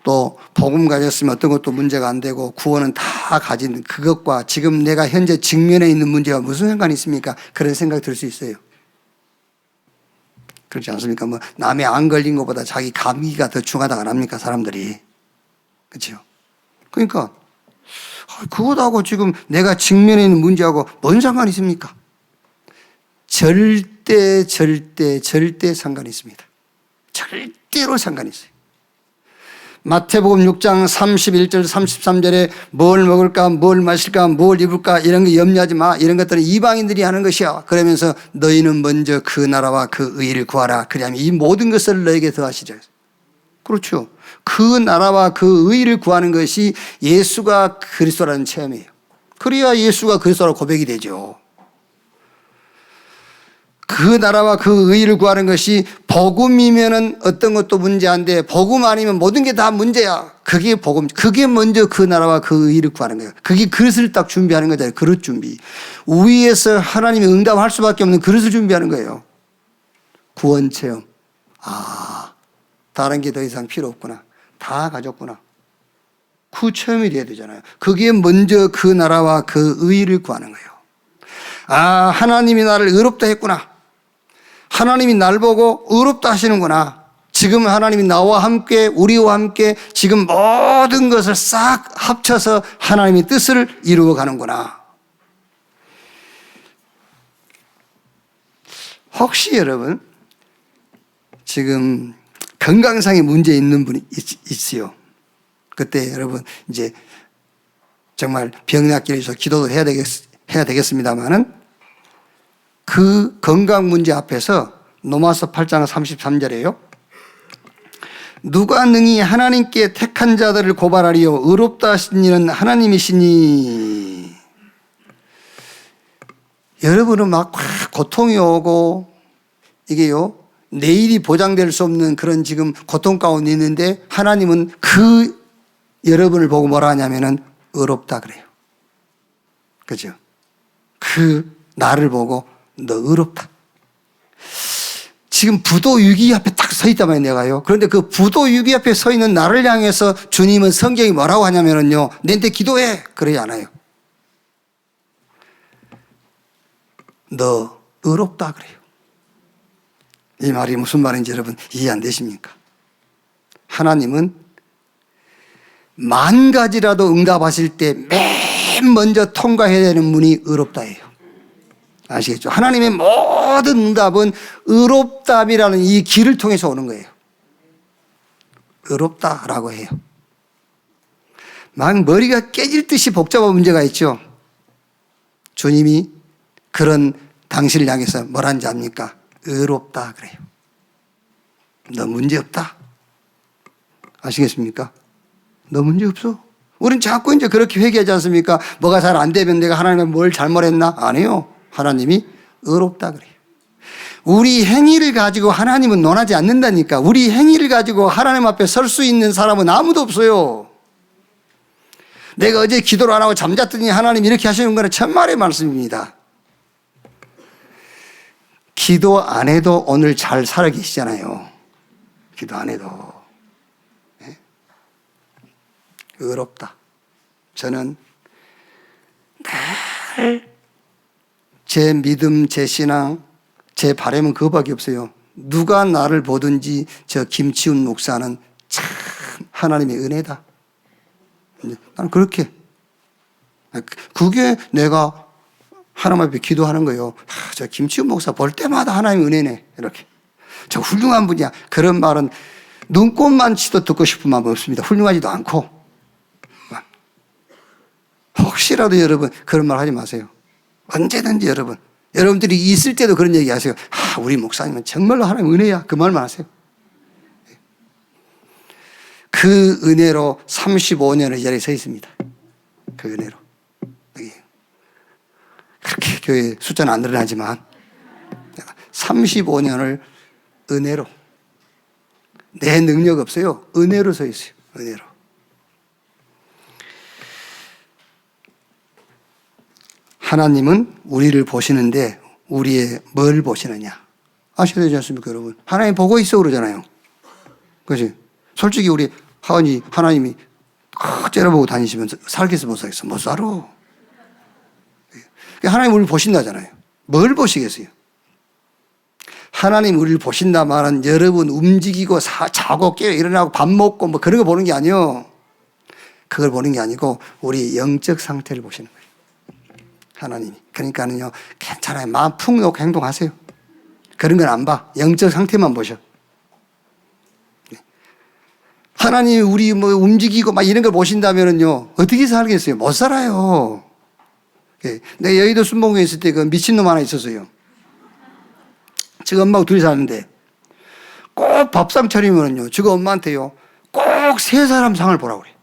또 복음 가졌으면 어떤 것도 문제가 안 되고 구원은 다 가진 그것과 지금 내가 현재 직면해 있는 문제와 무슨 상관이 있습니까? 그런 생각이 들 수 있어요. 그렇지 않습니까? 뭐 남의 안 걸린 것보다 자기 감기가 더 중하다 안 합니까? 사람들이. 그렇죠? 그러니까 그것하고 지금 내가 직면해 있는 문제하고 뭔 상관이 있습니까? 절대 상관이 있습니다. 절대로 상관이 있어요. 마태복음 6장 31절 33절에 뭘 먹을까 뭘 마실까 뭘 입을까 이런 거 염려하지 마, 이런 것들은 이방인들이 하는 것이야. 그러면서 너희는 먼저 그 나라와 그 의를 구하라. 그리하면 이 모든 것을 너에게 더하시죠. 그렇죠. 그 나라와 그 의를 구하는 것이 예수가 그리스도라는 체험이에요. 그래야 예수가 그리스도라고 고백이 되죠. 그 나라와 그 의를 구하는 것이 복음이면은 어떤 것도 문제 안 돼. 복음 아니면 모든 게 다 문제야. 그게 복음. 그게 먼저 그 나라와 그 의를 구하는 거예요. 그게 그릇을 딱 준비하는 거잖아요. 그릇 준비. 위에서 하나님이 응답할 수밖에 없는 그릇을 준비하는 거예요. 구원 체험. 아, 다른 게 더 이상 필요 없구나. 다 가졌구나. 그 체험이 돼야 되잖아요. 그게 먼저 그 나라와 그 의를 구하는 거예요. 아, 하나님이 나를 의롭다 했구나. 하나님이 날 보고 의롭다 하시는구나. 지금 하나님이 나와 함께 우리와 함께 지금 모든 것을 싹 합쳐서 하나님의 뜻을 이루어 가는구나. 혹시 여러분 지금 건강상의 문제 있는 분이 있어요. 그때 여러분 이제 정말 병약길에서 기도도 해야 되겠습니다만은 그 건강 문제 앞에서 로마서 8장 33절에요. 누가 능히 하나님께 택한 자들을 고발하리요 의롭다 하신 이는 하나님이시니. 여러분은 막 고통이 오고 이게요 내일이 보장될 수 없는 그런 지금 고통 가운데 있는데 하나님은 그 여러분을 보고 뭐라 하냐면은 의롭다 그래요. 그죠? 그 나를 보고 너 의롭다. 지금 부도 위기 앞에 딱 서 있단 말이에요, 내가요. 그런데 그 부도 위기 앞에 서 있는 나를 향해서 주님은 성경이 뭐라고 하냐면요, 내한테 기도해. 그러지 않아요. 너 의롭다 그래요. 이 말이 무슨 말인지 여러분 이해 안 되십니까? 하나님은 만 가지라도 응답하실 때 맨 먼저 통과해야 되는 문이 의롭다예요. 아시겠죠? 하나님의 모든 응답은 의롭답이라는 이 길을 통해서 오는 거예요. 의롭다라고 해요. 막 머리가 깨질 듯이 복잡한 문제가 있죠. 주님이 그런 당신을 향해서 뭐라는지 압니까? 의롭다 그래요. 너 문제 없다. 아시겠습니까? 너 문제 없어. 우린 자꾸 이제 그렇게 회개하지 않습니까? 뭐가 잘 안 되면 내가 하나님께 뭘 잘못했나? 아니요. 하나님이 의롭다 그래요. 우리 행위를 가지고 하나님은 논하지 않는다니까. 우리 행위를 가지고 하나님 앞에 설 수 있는 사람은 아무도 없어요. 내가 어제 기도를 안 하고 잠잤더니 하나님 이렇게 하시는 거는 천만의 말씀입니다. 기도 안 해도 오늘 잘 살아 계시잖아요. 기도 안 해도. 예? 의롭다. 저는 늘 제 믿음, 제 신앙, 제 바람은 그거밖에 없어요. 누가 나를 보든지 저 김치훈 목사는 참 하나님의 은혜다. 나는 그렇게. 그게 내가 하나님 앞에 기도하는 거예요. 저 김치훈 목사 볼 때마다 하나님의 은혜네. 이렇게. 저 훌륭한 분이야. 그런 말은 눈꽃만 치도 듣고 싶은 마음은 없습니다. 훌륭하지도 않고. 혹시라도 여러분 그런 말 하지 마세요. 언제든지 여러분들이 있을 때도 그런 얘기 하세요. 우리 목사님은 정말로 하나님 은혜야. 그 말만 하세요. 그 은혜로 35년을 이 자리에 서 있습니다. 그 은혜로. 여기. 그렇게 교회 숫자는 안 늘어나지만 35년을 은혜로. 내 능력 없어요. 은혜로 서 있어요. 은혜로. 하나님은 우리를 보시는데 우리의 뭘 보시느냐 아셔야 되지 않습니까, 여러분? 하나님 보고 있어 그러잖아요. 그렇지? 솔직히 우리 하은이 하나님이 째려보고 다니시면 살겠어 못 살겠어? 못 살아. 하나님 우리를 보신다잖아요. 뭘 보시겠어요? 하나님 우리를 보신다 말은 여러분 움직이고 자고 깨어 일어나고 밥 먹고 뭐 그런 거 보는 게 아니에요. 그걸 보는 게 아니고 우리 영적 상태를 보시는 거예요. 하나님이. 그러니까는요, 괜찮아요. 마음 푹 놓고 행동하세요. 그런 건 안 봐. 영적 상태만 보셔. 하나님이 우리 뭐 움직이고 막 이런 걸 보신다면은요, 어떻게 살겠어요? 못 살아요. 내가 여의도 순복음에 있을 때 그 미친놈 하나 있었어요. 지금 엄마하고 둘이 사는데 꼭 밥상 차리면은요, 지금 엄마한테요, 꼭 세 사람 상을 보라고 그래.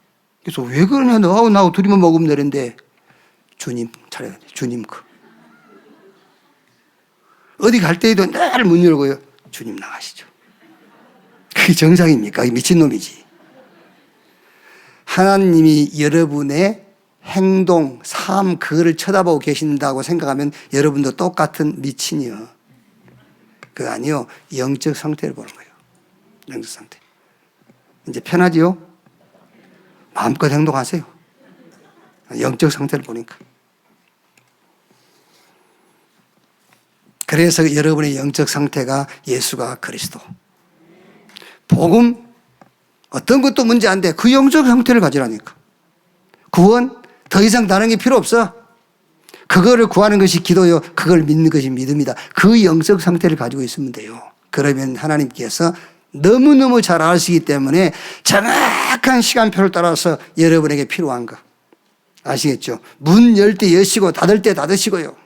그래서 왜 그러냐, 너하고 나하고 둘이만 먹으면 되는데, 주님 차려야 돼. 주님 거. 어디 갈 때에도 늘 문 열고요. 주님 나가시죠. 그게 정상입니까? 그게 미친놈이지. 하나님이 여러분의 행동, 삶, 그거를 쳐다보고 계신다고 생각하면 여러분도 똑같은 미친이요. 그거 아니요. 영적 상태를 보는 거예요. 영적 상태. 이제 편하지요? 마음껏 행동하세요. 영적 상태를 보니까. 그래서 여러분의 영적 상태가 예수가 그리스도. 복음, 어떤 것도 문제 안 돼. 그 영적 상태를 가지라니까. 구원, 더 이상 다른 게 필요 없어. 그거를 구하는 것이 기도요. 그걸 믿는 것이 믿음이다. 그 영적 상태를 가지고 있으면 돼요. 그러면 하나님께서 너무너무 잘 아시기 때문에 정확한 시간표를 따라서 여러분에게 필요한 거. 아시겠죠? 문 열 때 여시고 닫을 때 닫으시고요.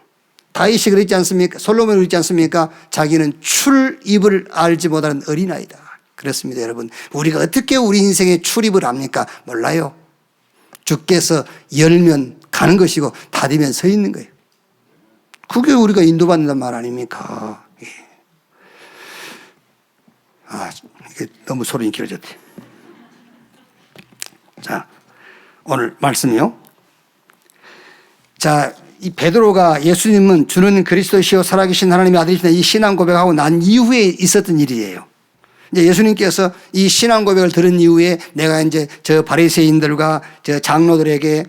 다윗이 그랬지 않습니까? 솔로몬이 그랬지 않습니까? 자기는 출입을 알지 못하는 어린아이다. 그렇습니다, 여러분. 우리가 어떻게 우리 인생의 출입을 압니까? 몰라요. 주께서 열면 가는 것이고 닫으면 서 있는 거예요. 그게 우리가 인도받는단 말 아닙니까? 예. 이게 너무 소리가 길어졌대. 자, 오늘 말씀이요. 자, 이 베드로가 예수님은 주는 그리스도시요 살아계신 하나님의 아들이시다 이 신앙 고백하고 난 이후에 있었던 일이에요. 이제 예수님께서 이 신앙 고백을 들은 이후에 내가 이제 저 바리새인들과 저 장로들에게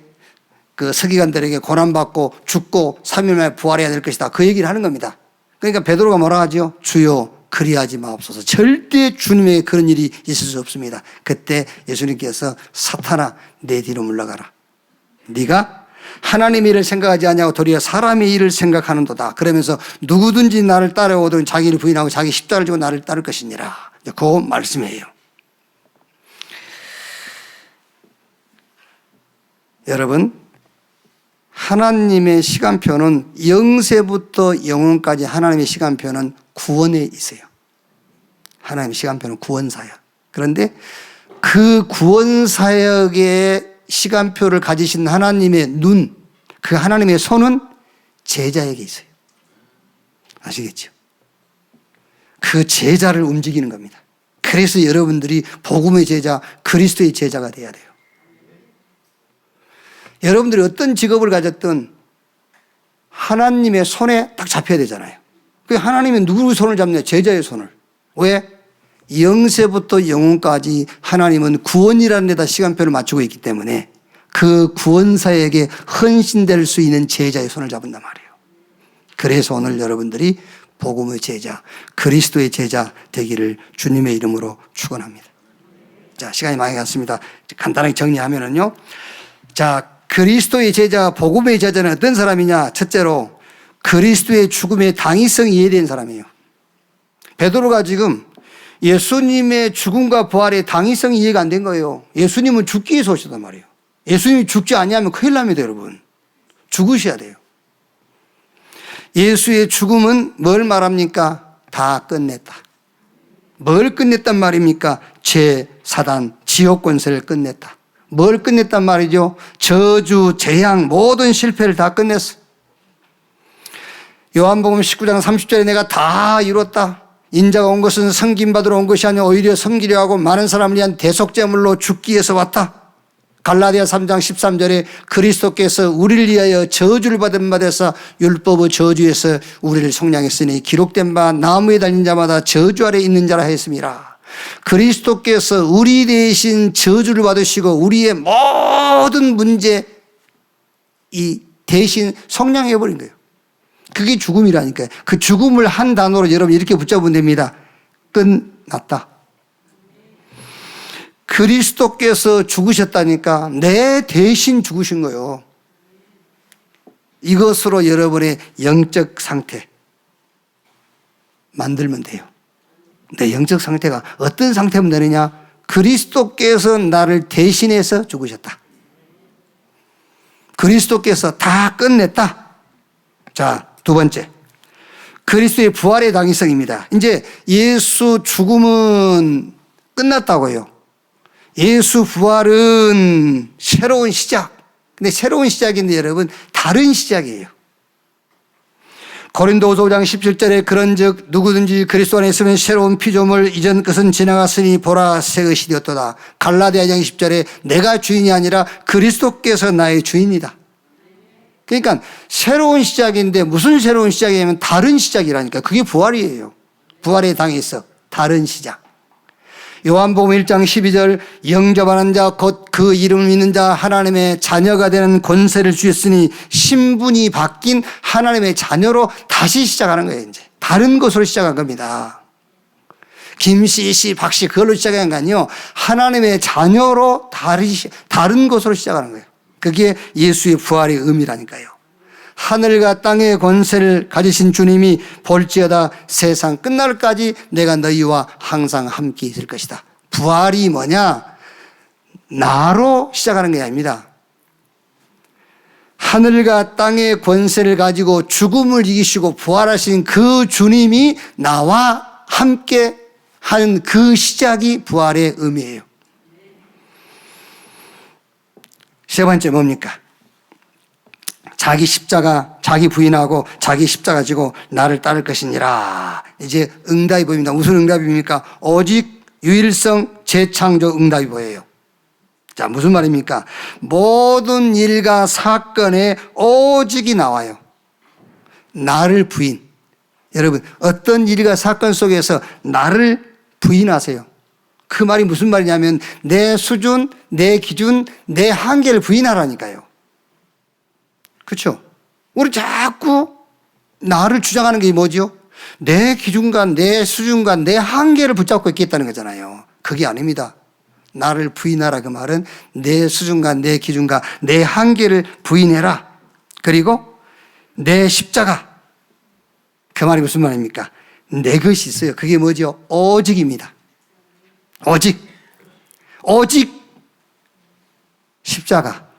그 서기관들에게 고난받고 죽고 3일 만에 부활해야 될 것이다. 그 얘기를 하는 겁니다. 그러니까 베드로가 뭐라 하죠? 주여 그리하지 마옵소서. 절대 주님의 그런 일이 있을 수 없습니다. 그때 예수님께서 사탄아 내 뒤로 물러가라. 네가 하나님의 일을 생각하지 않냐고 도리어 사람의 일을 생각하는도다. 그러면서 누구든지 나를 따라오든 자기를 부인하고 자기 십자가를 지고 나를 따를 것이니라. 그 말씀이에요. 여러분, 하나님의 시간표는 영세부터 영원까지 하나님의 시간표는 구원에 있어요. 하나님의 시간표는 구원사역. 그런데 그 구원사역의 시간표를 가지신 하나님의 눈, 그 하나님의 손은 제자에게 있어요. 아시겠죠? 그 제자를 움직이는 겁니다. 그래서 여러분들이 복음의 제자, 그리스도의 제자가 돼야 돼요. 여러분들이 어떤 직업을 가졌든 하나님의 손에 딱 잡혀야 되잖아요. 그 하나님은 누구의 손을 잡냐? 제자의 손을. 왜? 영세부터 영혼까지 하나님은 구원이라는 데다 시간표를 맞추고 있기 때문에 그 구원사에게 헌신될 수 있는 제자의 손을 잡은단 말이에요. 그래서 오늘 여러분들이 복음의 제자, 그리스도의 제자 되기를 주님의 이름으로 축원합니다. 자, 시간이 많이 갔습니다. 간단하게 정리하면은요. 자, 그리스도의 제자, 복음의 제자는 어떤 사람이냐? 첫째로 그리스도의 죽음의 당위성이 이해된 사람이에요. 베드로가 지금 예수님의 죽음과 부활의 당위성이 이해가 안 된 거예요. 예수님은 죽기 위해서 오셨단 말이에요. 예수님이 죽지 아니하면 큰일 납니다, 여러분. 죽으셔야 돼요. 예수의 죽음은 뭘 말합니까? 다 끝냈다. 뭘 끝냈단 말입니까? 죄, 사단, 지옥 권세를 끝냈다. 뭘 끝냈단 말이죠? 저주, 재앙, 모든 실패를 다 끝냈어. 요한복음 19장 30절에 내가 다 이뤘다. 인자가 온 것은 섬김받으러 온 것이 아니라 오히려 섬기려 하고 많은 사람을 위한 대속제물로 죽기 위해서 왔다. 갈라디아 3장 13절에 그리스도께서 우리를 위하여 저주를 받은 바 되사 율법의 저주에서 우리를 속량했으니 기록된 바 나무에 달린 자마다 저주 아래 있는 자라 했습니다. 그리스도께서 우리 대신 저주를 받으시고 우리의 모든 문제 이 대신 속량해 버린 거예요. 그게 죽음이라니까요. 그 죽음을 한 단어로 여러분 이렇게 붙잡으면 됩니다. 끝났다. 그리스도께서 죽으셨다니까 내 대신 죽으신 거예요. 이것으로 여러분의 영적 상태 만들면 돼요. 내 영적 상태가 어떤 상태면 되느냐? 그리스도께서 나를 대신해서 죽으셨다. 그리스도께서 다 끝냈다. 자, 두 번째. 그리스도의 부활의 당위성입니다. 이제 예수 죽음은 끝났다고요. 예수 부활은 새로운 시작. 근데 새로운 시작인데 여러분 다른 시작이에요. 고린도후서 5장 17절에 그런즉 누구든지 그리스도 안에 있으면 새로운 피조물 이전 것은 지나갔으니 보라 새 것이 되었도다. 갈라디아 2장 10절에 내가 주인이 아니라 그리스도께서 나의 주인이다. 그러니까 새로운 시작인데 무슨 새로운 시작이냐면 다른 시작이라니까. 그게 부활이에요. 부활의 당에서 다른 시작. 요한복음 1장 12절 영접하는 자 곧 그 이름을 믿는 자 하나님의 자녀가 되는 권세를 주셨으니 신분이 바뀐 하나님의 자녀로 다시 시작하는 거예요. 이제 다른 것으로 시작한 겁니다. 김씨, 씨, 박씨 그걸로 시작한 게 아니요. 하나님의 자녀로 다른 것으로 시작하는 거예요. 그게 예수의 부활의 의미라니까요. 하늘과 땅의 권세를 가지신 주님이 볼지어다 세상 끝날까지 내가 너희와 항상 함께 있을 것이다. 부활이 뭐냐? 나로 시작하는 게 아닙니다. 하늘과 땅의 권세를 가지고 죽음을 이기시고 부활하신 그 주님이 나와 함께 하는 그 시작이 부활의 의미예요. 세 번째 뭡니까? 자기 십자가, 자기 부인하고 자기 십자가 지고 나를 따를 것이니라. 이제 응답이 보입니다. 무슨 응답입니까? 오직 유일성 재창조 응답이 보여요. 자, 무슨 말입니까? 모든 일과 사건에 오직이 나와요. 나를 부인. 여러분, 어떤 일과 사건 속에서 나를 부인하세요. 그 말이 무슨 말이냐면 내 수준, 내 기준, 내 한계를 부인하라니까요. 그렇죠? 우리 자꾸 나를 주장하는 게 뭐죠? 내 기준과 내 수준과 내 한계를 붙잡고 있겠다는 거잖아요. 그게 아닙니다. 나를 부인하라 그 말은 내 수준과 내 기준과 내 한계를 부인해라. 그리고 내 십자가. 그 말이 무슨 말입니까? 내 것이 있어요. 그게 뭐죠? 오직입니다. 오직 십자가.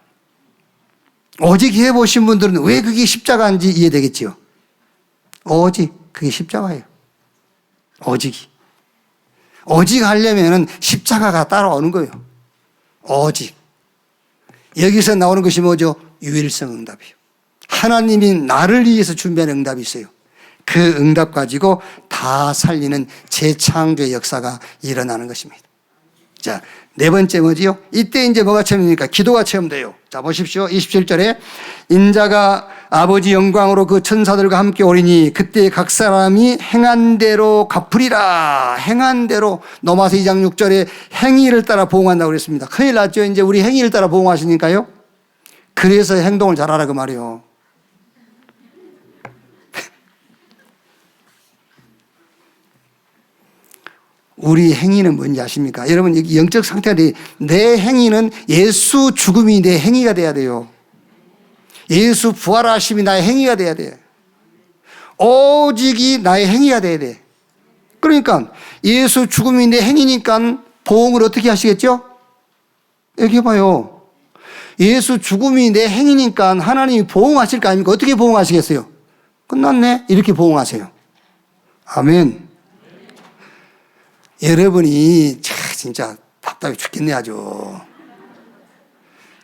오직 해보신 분들은 왜 그게 십자가인지 이해되겠지요. 오직 그게 십자가예요. 오직 하려면 십자가가 따라오는 거예요. 오직. 여기서 나오는 것이 뭐죠? 유일성 응답이에요. 하나님이 나를 위해서 준비한 응답이 있어요. 그 응답 가지고 다 살리는 재창조의 역사가 일어나는 것입니다. 자, 네 번째 뭐지요? 이때 이제 뭐가 체험됩니까? 기도가 체험돼요. 자, 보십시오. 27절에 인자가 아버지 영광으로 그 천사들과 함께 오리니 그때 각 사람이 행한 대로 갚으리라. 행한 대로. 로마서 2장 6절에 행위를 따라 보응한다고 그랬습니다. 큰일 났죠. 이제 우리 행위를 따라 보응하시니까요. 그래서 행동을 잘하라 그 말이에요. 우리 행위는 뭔지 아십니까? 여러분, 영적 상태가 내 행위는 예수 죽음이 내 행위가 돼야 돼요. 예수 부활하심이 나의 행위가 돼야 돼. 오직이 나의 행위가 돼야 돼. 그러니까 예수 죽음이 내 행위니까 보응을 어떻게 하시겠죠? 얘기해봐요. 예수 죽음이 내 행위니까 하나님이 보응하실 거 아닙니까? 어떻게 보응하시겠어요? 끝났네? 이렇게 보응하세요. 아멘. 여러분이 진짜 답답해 죽겠네 아주.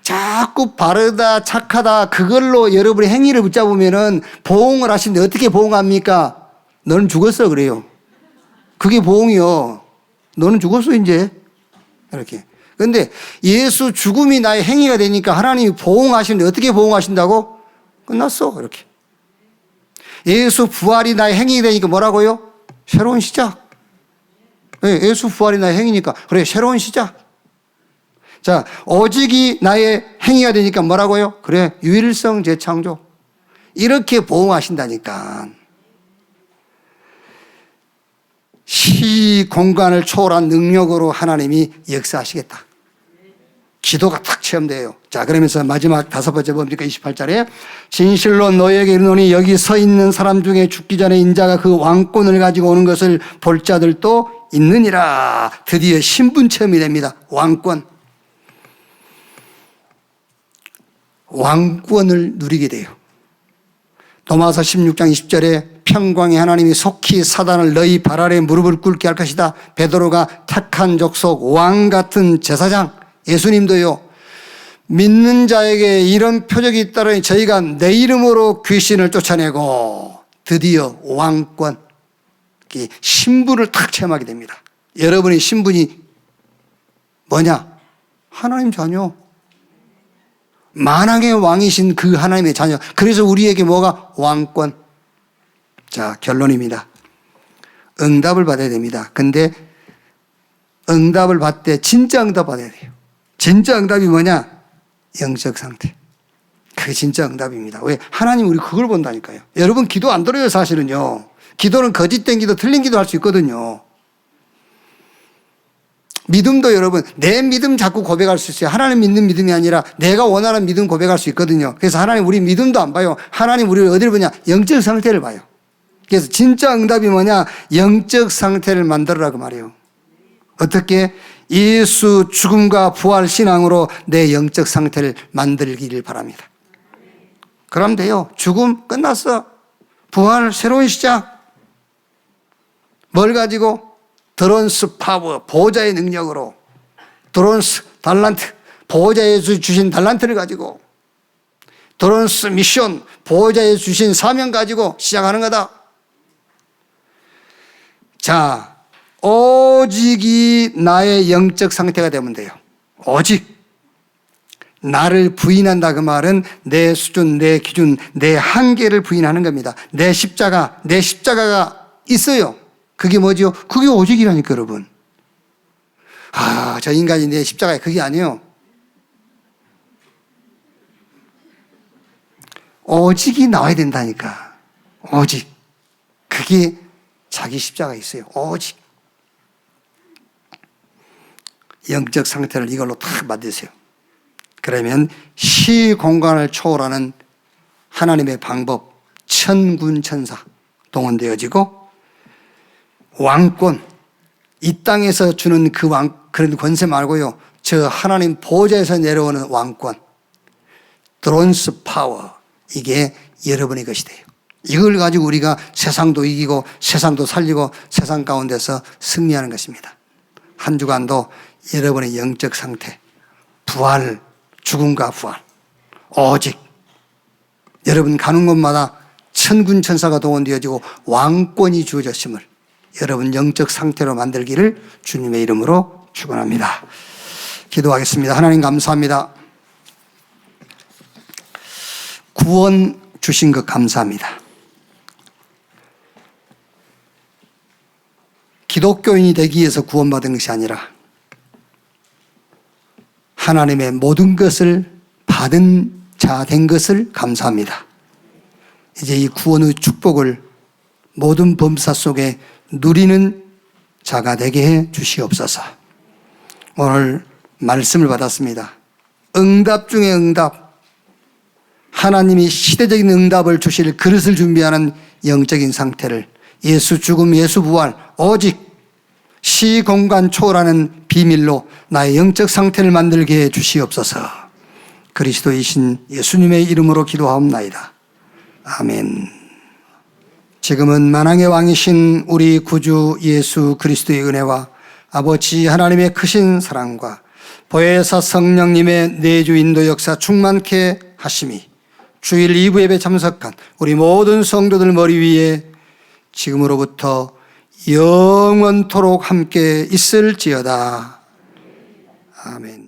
자꾸 바르다 착하다 그걸로 여러분의 행위를 붙잡으면은 보응을 하시는데 어떻게 보응합니까? 너는 죽었어 그래요. 그게 보응이요. 너는 죽었어 이제. 이렇게. 그런데 예수 죽음이 나의 행위가 되니까 하나님이 보응하시는데 어떻게 보응하신다고? 끝났어 이렇게. 예수 부활이 나의 행위가 되니까 뭐라고요? 새로운 시작. 예수 부활이 나의 행위니까 그래 새로운 시작. 자, 오직이 나의 행위가 되니까 뭐라고요? 그래 유일성 재창조. 이렇게 보응하신다니까. 시 공간을 초월한 능력으로 하나님이 역사하시겠다. 기도가 탁 체험돼요. 자, 그러면서 마지막 다섯 번째 뭡니까? 28절에 진실로 너에게 이르노니 여기 서 있는 사람 중에 죽기 전에 인자가 그 왕권을 가지고 오는 것을 볼 자들도 있느니라. 드디어 신분 체험이 됩니다. 왕권. 왕권을 누리게 돼요. 도마서 16장 20절에 평강의 하나님이 속히 사단을 너희 발 아래 무릎을 꿇게 할 것이다. 베드로가 택한 족속 왕 같은 제사장. 예수님도요. 믿는 자에게 이런 표적이 있다니 저희가 내 이름으로 귀신을 쫓아내고 드디어 왕권, 신분을 탁 체험하게 됩니다. 여러분의 신분이 뭐냐? 하나님 자녀. 만왕의 왕이신 그 하나님의 자녀. 그래서 우리에게 뭐가? 왕권. 자, 결론입니다. 응답을 받아야 됩니다. 근데 응답을 받을 때 진짜 응답 받아야 돼요. 진짜 응답이 뭐냐? 영적 상태. 그게 진짜 응답입니다. 왜? 하나님 우리 그걸 본다니까요. 여러분 기도 안 들어요 사실은요. 기도는 거짓된 기도 틀린 기도 할 수 있거든요. 믿음도 여러분 내 믿음 자꾸 고백할 수 있어요. 하나님 믿는 믿음이 아니라 내가 원하는 믿음 고백할 수 있거든요. 그래서 하나님 우리 믿음도 안 봐요. 하나님 우리를 어디를 보냐? 영적 상태를 봐요. 그래서 진짜 응답이 뭐냐? 영적 상태를 만들어라고 말해요. 어떻게? 예수 죽음과 부활 신앙으로 내 영적 상태를 만들기를 바랍니다. 그럼 돼요. 죽음 끝났어. 부활 새로운 시작. 뭘 가지고? 드론스 파워, 보호자의 능력으로. 드론스 달란트, 보호자에서 주신 달란트를 가지고. 드론스 미션, 보호자에서 주신 사명 가지고 시작하는 거다. 자, 오직이 나의 영적 상태가 되면 돼요. 오직. 나를 부인한다 그 말은 내 수준, 내 기준, 내 한계를 부인하는 겁니다. 내 십자가가 있어요. 그게 뭐죠? 그게 오직이라니까 여러분. 저 인간이 내 십자가에 그게 아니에요. 오직이 나와야 된다니까. 오직. 그게 자기 십자가 있어요. 오직. 영적 상태를 이걸로 딱 만드세요. 그러면 시 공간을 초월하는 하나님의 방법, 천군 천사 동원되어지고 왕권, 이 땅에서 주는 그런 권세 말고요. 저 하나님 보좌에서 내려오는 왕권, 드론스 파워, 이게 여러분의 것이 돼요. 이걸 가지고 우리가 세상도 이기고 세상도 살리고 세상 가운데서 승리하는 것입니다. 한 주간도 여러분의 영적 상태, 부활, 죽음과 부활, 오직 여러분 가는 곳마다 천군 천사가 동원되어지고 왕권이 주어졌음을 여러분 영적 상태로 만들기를 주님의 이름으로 축원합니다. 기도하겠습니다. 하나님 감사합니다. 구원 주신 것 감사합니다. 기독교인이 되기 위해서 구원받은 것이 아니라 하나님의 모든 것을 받은 자 된 것을 감사합니다. 이제 이 구원의 축복을 모든 범사 속에 누리는 자가 되게 해 주시옵소서. 오늘 말씀을 받았습니다. 응답 중에 응답, 하나님이 시대적인 응답을 주실 그릇을 준비하는 영적인 상태를 예수 죽음, 예수 부활, 오직 시공간 초월하는 비밀로 나의 영적 상태를 만들게 해 주시옵소서. 그리스도이신 예수님의 이름으로 기도하옵나이다. 아멘. 지금은 만왕의 왕이신 우리 구주 예수 그리스도의 은혜와 아버지 하나님의 크신 사랑과 보혜사 성령님의 내주 인도 역사 충만케 하심이 주일 2부 예배 참석한 우리 모든 성도들 머리 위에 지금으로부터 영원토록 함께 있을지어다. 아멘.